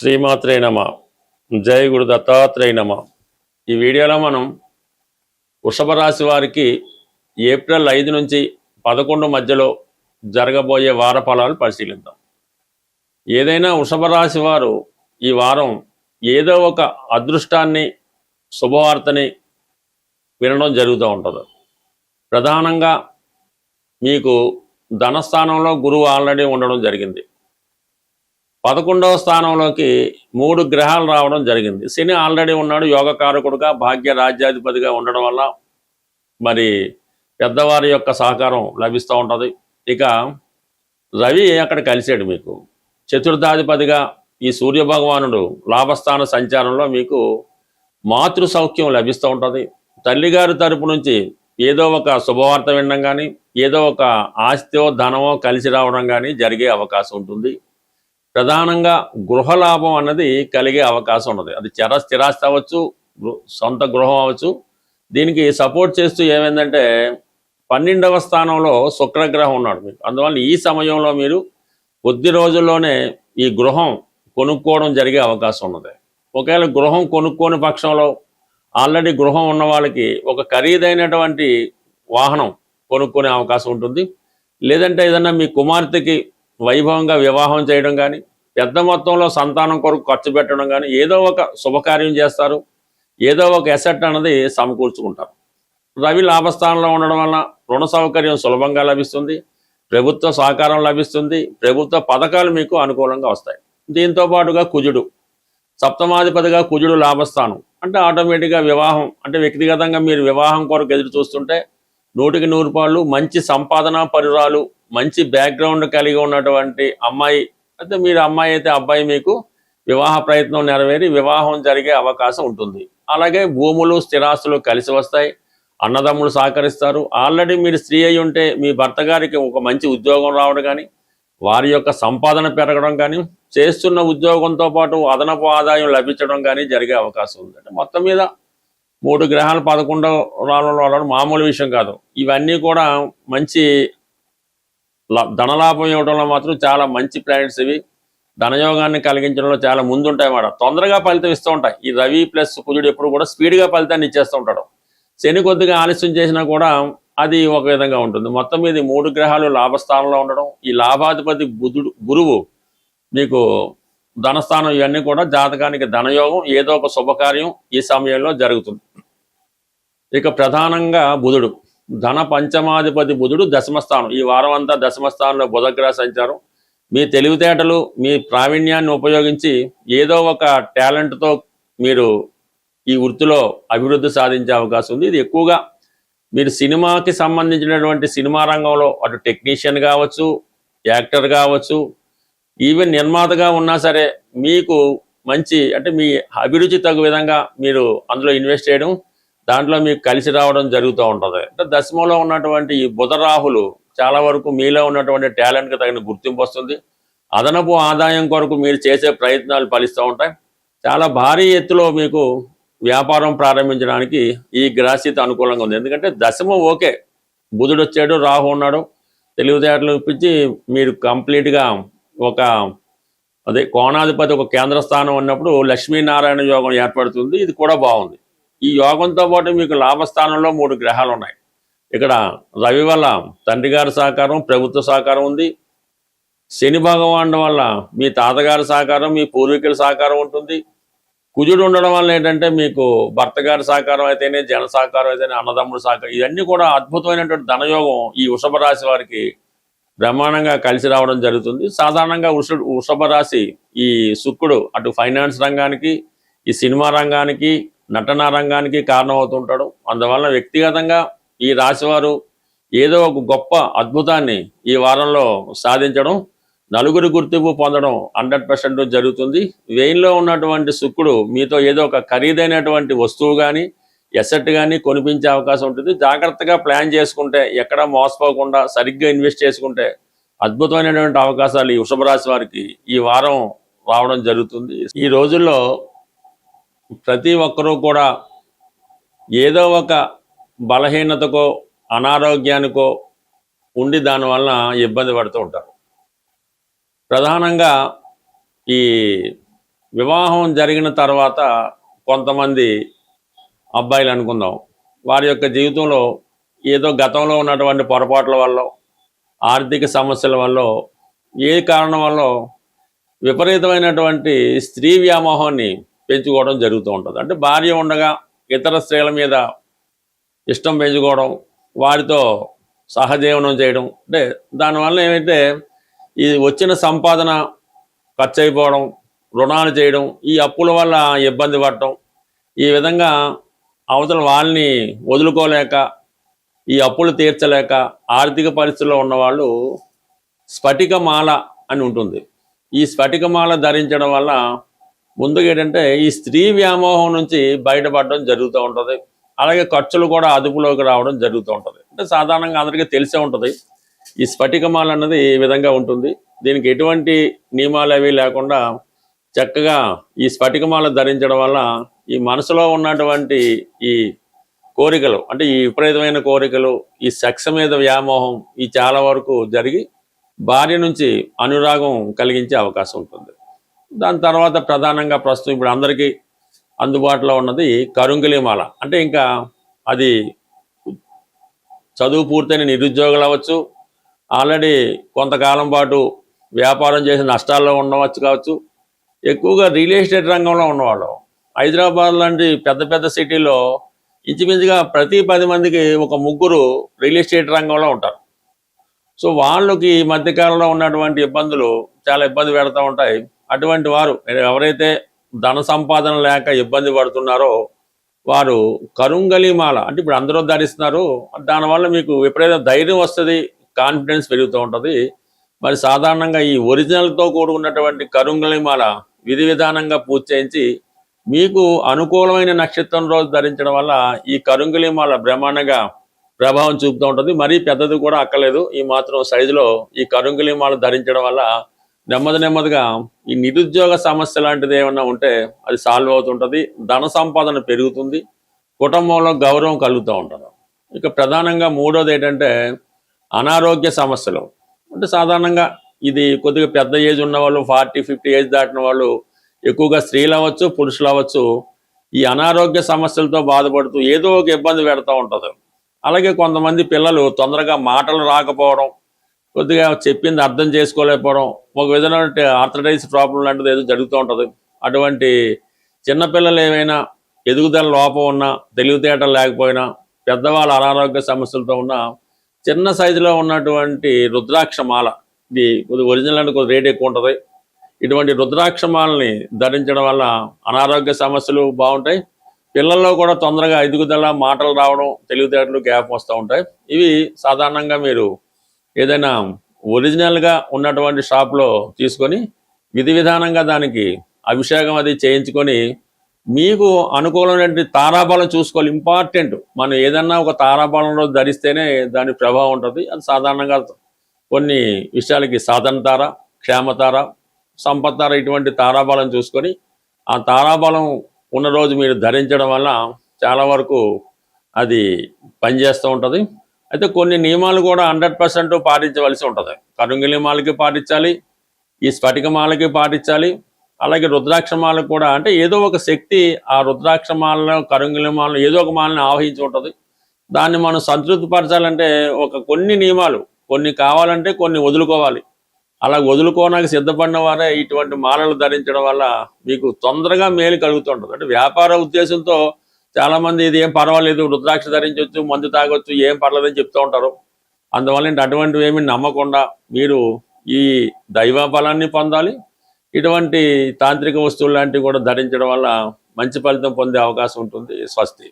శ్రీమాత్రే నమ. జై గురు దత్తాత్రేయ నమ. ఈ వీడియోలో మనం వృషభ రాశి వారికి ఏప్రిల్ 5 నుంచి 11 మధ్యలో జరగబోయే వార ఫలాలు పరిశీలిద్దాం. ఏదైనా వృషభ రాశి వారు ఈ వారం ఏదో ఒక అదృష్టాన్ని, శుభవార్తని వినడం జరుగుతూ ఉంటుంది. ప్రధానంగా మీకు ధనస్థానంలో గురువు ఆల్రెడీ ఉండడం జరిగింది. 11వ స్థానంలోకి 3 గ్రహాలు రావడం జరిగింది. శని ఆల్రెడీ ఉన్నాడు, యోగకారకుడుగా, భాగ్య రాజ్యాధిపతిగా ఉండడం వల్ల మరి పెద్దవారి యొక్క సహకారం లభిస్తూ ఉంటుంది. ఇక రవి అక్కడ కలిసాడు. మీకు చతుర్థాధిపతిగా ఈ సూర్యభగవానుడు లాభస్థాన సంచారంలో మీకు మాతృ సౌఖ్యం లభిస్తూ ఉంటుంది. తల్లిగారి తరపు నుంచి ఏదో ఒక శుభవార్త వినడం కానీ, ఏదో ఒక ఆస్తిో ధనమో కలిసి రావడం కానీ జరిగే అవకాశం ఉంటుంది. ప్రధానంగా గృహలాభం అన్నది కలిగే అవకాశం ఉన్నది. అది స్థిరాస్తి అవ్వచ్చు, సొంత గృహం అవ్వచ్చు. దీనికి సపోర్ట్ చేస్తూ ఏమైందంటే 12వ స్థానంలో శుక్రగ్రహం ఉన్నాడు మీకు. అందువల్ల ఈ సమయంలో మీరు కొద్ది రోజుల్లోనే ఈ గృహం కొనుక్కోవడం జరిగే అవకాశం ఉన్నది. ఒకవేళ గృహం కొనుక్కోని పక్షంలో ఆల్రెడీ గృహం ఉన్న వాళ్ళకి ఒక ఖరీదైనటువంటి వాహనం కొనుక్కునే అవకాశం ఉంటుంది. లేదంటే ఏదన్నా మీ కుమార్తెకి వైభవంగా వివాహం చేయడం కానీ, పెద్ద మొత్తంలో సంతానం కొరకు ఖర్చు పెట్టడం కానీ, ఏదో ఒక శుభకార్యం చేస్తారు, ఏదో ఒక ఎసెట్ అన్నది సమకూర్చుకుంటారు. రవి లాభస్థానంలో ఉండడం వలన రుణ సౌకర్యం సులభంగా లభిస్తుంది, ప్రభుత్వ సహకారం లభిస్తుంది, ప్రభుత్వ పథకాలు మీకు అనుకూలంగా వస్తాయి. దీంతో పాటుగా కుజుడు సప్తమాధిపతిగా, కుజుడు లాభస్థానం అంటే ఆటోమేటిక్గా వివాహం అంటే వ్యక్తిగతంగా మీరు వివాహం కొరకు ఎదురు చూస్తుంటే 100కి 100 పాళ్ళు మంచి సంపాదన పరురాలు, మంచి బ్యాక్గ్రౌండ్ కలిగి ఉన్నటువంటి అమ్మాయి అయితే మీరు అమ్మాయి అయితే అబ్బాయి మీకు వివాహ ప్రయత్నం నెరవేరి వివాహం జరిగే అవకాశం ఉంటుంది. అలాగే భూములు, స్థిరాస్తులు కలిసి వస్తాయి. అన్నదమ్ములు సహకరిస్తారు. ఆల్రెడీ మీరు స్త్రీ అయి ఉంటే మీ భర్త గారికి ఒక మంచి ఉద్యోగం రావడం కానీ, వారి యొక్క సంపాదన పెరగడం కానీ, చేస్తున్న ఉద్యోగంతో పాటు అదనపు ఆదాయం లభించడం కానీ జరిగే అవకాశం ఉంది. అంటే మొత్తం మీద 3 గ్రహాలు 11వ రావడం మామూలు విషయం కాదు. ఇవన్నీ కూడా మంచి ధనలాభం ఇవ్వడంలో మాత్రం చాలా మంచి ప్లానెట్స్ ఇవి. ధనయోగాన్ని కలిగించడంలో చాలా ముందుంటాయి మాట. తొందరగా ఫలితం ఇస్తూ ఉంటాయి. ఈ రవి ప్లస్ కుజుడు ఎప్పుడు కూడా స్పీడ్గా ఫలితాన్ని ఇచ్చేస్తూ ఉంటాడు. శని కొద్దిగా ఆలస్యం చేసినా కూడా అది ఒక విధంగా ఉంటుంది. మొత్తం మీద 3 గ్రహాలు లాభస్థానంలో ఉండడం, ఈ లాభాధిపతి గురువు మీకు ధనస్థానం, ఇవన్నీ కూడా జాతకానికి ధనయోగం, ఏదో ఒక శుభకార్యం ఈ సమయంలో జరుగుతుంది. ఇక ప్రధానంగా బుధుడు ధన పంచమాధిపతి బుధుడు దశమస్థానం. ఈ వారం అంతా దశమస్థానంలో బుధగ్రహ సంచారం. మీ తెలివితేటలు, మీ ప్రావీణ్యాన్ని ఉపయోగించి ఏదో ఒక టాలెంట్తో మీరు ఈ వృత్తిలో అభివృద్ధి సాధించే అవకాశం ఉంది. ఇది ఎక్కువగా మీరు సినిమాకి సంబంధించినటువంటి సినిమా రంగంలో అటు టెక్నీషియన్ కావచ్చు, యాక్టర్ కావచ్చు, ఈవెన్ నిర్మాతగా ఉన్నా సరే మీకు మంచి అంటే మీ అభిరుచి తగు విధంగా మీరు అందులో ఇన్వెస్ట్ చేయడం, దాంట్లో మీకు కలిసి రావడం జరుగుతూ ఉంటుంది. అంటే దశమంలో ఉన్నటువంటి ఈ బుధరాహులు చాలా వరకు మీలో ఉన్నటువంటి టాలెంట్కి తగిన గుర్తింపు వస్తుంది. అదనపు ఆదాయం కొరకు మీరు చేసే ప్రయత్నాలు ఫలిస్తూ ఉంటాయి. చాలా భారీ ఎత్తులో మీకు వ్యాపారం ప్రారంభించడానికి ఈ గ్రహస్థితి అనుకూలంగా ఉంది. ఎందుకంటే దశమం ఓకే, బుధుడు వచ్చాడు, రాహు ఉన్నాడు, తెలివితేటలు ఇప్పించి మీరు కంప్లీట్గా ఒక కోణాధిపతి ఒక కేంద్ర స్థానం ఉన్నప్పుడు లక్ష్మీనారాయణ యోగం ఏర్పడుతుంది. ఇది కూడా బాగుంది. ఈ యోగంతో పాటు మీకు లాభస్థానంలో 3 గ్రహాలు ఉన్నాయి. ఇక్కడ రవి వల్ల తండ్రి గారి సహకారం, ప్రభుత్వ సహకారం ఉంది. శని భగవానుడు వల్ల మీ తాతగారి సహకారం, మీ పూర్వీకుల సహకారం ఉంటుంది. కుజుడు ఉండడం వల్ల ఏంటంటే మీకు భర్త గారి సహకారం అయితేనే, జన సహకారం అయితేనే, అన్నదమ్ముడు సహకారం, ఇవన్నీ కూడా అద్భుతమైనటువంటి ధనయోగం ఈ వృషభ రాశి వారికి బ్రహ్మాండంగా కలిసి రావడం జరుగుతుంది. సాధారణంగా వృషభ రాశి ఈ శుక్రుడు అటు ఫైనాన్స్ రంగానికి, ఈ సినిమా రంగానికి, నటనా రంగానికి కారణమవుతుంటాడు. అందువల్ల వ్యక్తిగతంగా ఈ రాశివారు ఏదో ఒక గొప్ప అద్భుతాన్ని ఈ వారంలో సాధించడం, నలుగురు గుర్తింపు పొందడం 100% జరుగుతుంది. వెయిన్లో ఉన్నటువంటి శుక్రుడు మీతో ఏదో ఒక ఖరీదైనటువంటి వస్తువు కానీ, ఎసెట్ కానీ కొనిపించే అవకాశం ఉంటుంది. జాగ్రత్తగా ప్లాన్ చేసుకుంటే, ఎక్కడ మోసపోకుండా సరిగ్గా ఇన్వెస్ట్ చేసుకుంటే అద్భుతమైనటువంటి అవకాశాలు ఈ వృషభ రాశి వారికి ఈ వారం రావడం జరుగుతుంది. ఈ రోజుల్లో ప్రతి ఒక్కరూ కూడా ఏదో ఒక బలహీనతకో, అనారోగ్యానికో ఉండి దానివల్ల ఇబ్బంది పడుతూ ఉంటారు. ప్రధానంగా ఈ వివాహం జరిగిన తర్వాత కొంతమంది అబ్బాయిలు అనుకుందాం, వారి యొక్క జీవితంలో ఏదో గతంలో ఉన్నటువంటి పొరపాట్ల వల్ల, ఆర్థిక సమస్యల వల్ల, ఏ కారణం వల్ల విపరీతమైనటువంటి స్త్రీ వ్యామోహాన్ని పెంచుకోవడం జరుగుతూ ఉంటుంది. అంటే భార్య ఉండగా ఇతర స్త్రీల మీద ఇష్టం పెంచుకోవడం, వారితో సహజీవనం చేయడం, అంటే దానివల్ల ఏమైతే ఈ వచ్చిన సంపాదన ఖర్చు అయిపోవడం, రుణాలు చేయడం, ఈ అప్పుల వల్ల ఇబ్బంది పడటం, ఈ విధంగా అవతల వాళ్ళని వదులుకోలేక, ఈ అప్పులు తీర్చలేక ఆర్థిక పరిస్థితుల్లో ఉన్నవాళ్ళు స్ఫటికమాల అని ఉంటుంది. ఈ స్ఫటికమాల ధరించడం వల్ల ముందుగా ఏంటంటే ఈ స్త్రీ వ్యామోహం నుంచి బయటపడడం జరుగుతూ ఉంటుంది. అలాగే ఖర్చులు కూడా అదుపులోకి రావడం జరుగుతూ ఉంటుంది. అంటే సాధారణంగా అందరికీ తెలిసే ఉంటుంది ఈ స్ఫటికమాల అన్నది ఈ విధంగా ఉంటుంది. దీనికి ఎటువంటి నియమాలు అవి లేకుండా చక్కగా ఈ స్ఫటికమాల ధరించడం వల్ల ఈ మనసులో ఉన్నటువంటి ఈ కోరికలు, అంటే ఈ విపరీతమైన కోరికలు, ఈ సెక్స్ మీద వ్యామోహం, ఈ చాలా వరకు జరిగి భార్య నుంచి అనురాగం కలిగించే అవకాశం ఉంటుంది. దాని తర్వాత ప్రధానంగా ప్రస్తుతం ఇప్పుడు అందరికీ అందుబాటులో ఉన్నది కరుంగిలిమాల. అంటే ఇంకా అది చదువు పూర్తయిన నిరుద్యోగులు అవ్వచ్చు, ఆల్రెడీ కొంతకాలం పాటు వ్యాపారం చేసి నష్టాల్లో ఉండవచ్చు కావచ్చు, ఎక్కువగా రియల్ ఎస్టేట్ రంగంలో ఉన్నవాళ్ళు. హైదరాబాద్ లాంటి పెద్ద పెద్ద సిటీలో ఇంచుమించుగా ప్రతి 10 మందికి ఒక ముగ్గురు రియల్ ఎస్టేట్ రంగంలో ఉంటారు. సో వాళ్ళకి ఈ మధ్యకాలంలో ఉన్నటువంటి ఇబ్బందులు చాలా ఇబ్బంది పెడతా ఉంటాయి. అటువంటి వారు ఎవరైతే ధన సంపాదన లేక ఇబ్బంది పడుతున్నారో వారు కరుంగలిమాల, అంటే ఇప్పుడు అందరూ ధరిస్తున్నారు, దానివల్ల మీకు విపరీత ధైర్యం వస్తుంది, కాన్ఫిడెన్స్ పెరుగుతూ ఉంటుంది. మరి సాధారణంగా ఈ ఒరిజినల్తో కూడుకున్నటువంటి కరుంగలిమాల విధి విధానంగా పూజ చేయించి మీకు అనుకూలమైన నక్షత్రం రోజు ధరించడం వల్ల ఈ కరుంగలిమాల బ్రహ్మాండంగా ప్రభావం చూపుతూ ఉంటుంది. మరీ పెద్దది కూడా అక్కర్లేదు, ఈ మాత్రం సైజులో ఈ కరుంగలిమాల ధరించడం వల్ల నెమ్మదిగా ఈ నిరుద్యోగ సమస్య లాంటిది ఏమన్నా ఉంటే అది సాల్వ్ అవుతుంటుంది, ధన సంపాదన పెరుగుతుంది, కుటుంబంలో గౌరవం కలుగుతూ ఉంటుంది. ఇక ప్రధానంగా మూడోది ఏంటంటే అనారోగ్య సమస్యలు. అంటే సాధారణంగా ఇది కొద్దిగా పెద్ద ఏజ్ ఉన్న వాళ్ళు, 40-50 ఏజ్ దాటిన వాళ్ళు, ఎక్కువగా స్త్రీలు అవ్వచ్చు పురుషులు అవ్వచ్చు, ఈ అనారోగ్య సమస్యలతో బాధపడుతూ ఏదో ఒక ఇబ్బంది పెడతా ఉంటుంది. అలాగే కొంతమంది పిల్లలు తొందరగా మాటలు రాకపోవడం, కొద్దిగా చెప్పింది అర్థం చేసుకోలేకపోవడం, ఒక విధమైన ఆర్థరైటిస్ ప్రాబ్లం లాంటిది ఏదో జరుగుతూ ఉంటుంది. అటువంటి చిన్నపిల్లలు ఏమైనా ఎదుగుదల లోపం ఉన్నా, తెలివితేటలు లేకపోయినా, పెద్దవాళ్ళ అనారోగ్య సమస్యలతో ఉన్న చిన్న సైజులో ఉన్నటువంటి రుద్రాక్షమాల, ఇది ఒరిజినల్ అంటే కొద్ది రేట్ ఎక్కువ ఉంటుంది. ఇటువంటి రుద్రాక్షమాలని ధరించడం వల్ల అనారోగ్య సమస్యలు బాగుంటాయి, పిల్లల్లో కూడా తొందరగా ఎదుగుదల, మాటలు రావడం, తెలివితేటలు గ్యాప్ వస్తూ ఉంటాయి. ఇవి సాధారణంగా మీరు ఏదైనా ఒరిజినల్గా ఉన్నటువంటి షాప్లో తీసుకొని విధి విధానంగా దానికి అభిషేకం అది చేయించుకొని మీకు అనుకూలమైన తారాబలం చూసుకోవాలి. ఇంపార్టెంట్, మనం ఏదన్నా ఒక తారాబలంలో ధరిస్తేనే దాని ప్రభావం ఉంటుంది. అది సాధారణంగా కొన్ని విషయాలకి సాధన తార, క్షేమతార, సంపత్తార, ఇటువంటి తారాబలం చూసుకొని ఆ తారాబలం ఉన్న రోజు మీరు ధరించడం వల్ల చాలా వరకు అది పనిచేస్తూ ఉంటుంది. అయితే కొన్ని నియమాలు కూడా 100% పాటించవలసి ఉంటుంది. కరుంగిలిమాలకి పాటించాలి, ఈ స్ఫటికమాలకి పాటించాలి, అలాగే రుద్రాక్షమాలకు కూడా. అంటే ఏదో ఒక శక్తి ఆ రుద్రాక్షమాలను, కరుంగిలిమాలను ఏదో ఒక మాలని ఆవహించి ఉంటుంది. దాన్ని మనం సంతృప్తిపరచాలంటే కొన్ని నియమాలు, కొన్ని కావాలంటే కొన్ని వదులుకోవాలి. అలా వదులుకోవడానికి సిద్ధపడిన వారే ఇటువంటి మాలలు ధరించడం వల్ల మీకు తొందరగా మేలు కలుగుతుంటుంది. అంటే వ్యాపార ఉద్దేశంతో చాలామంది ఇది ఏం పర్వాలేదు, రుద్రాక్ష ధరించవచ్చు, మందు తాగొచ్చు, ఏం పర్లేదని చెప్తూ ఉంటారు. అందువల్ల అటువంటివి ఏమి నమ్మకుండా మీరు ఈ దైవ బలాన్ని పొందాలి. ఇటువంటి తాంత్రిక వస్తువులు లాంటివి కూడా ధరించడం వల్ల మంచి ఫలితం పొందే అవకాశం ఉంటుంది. స్వస్తి.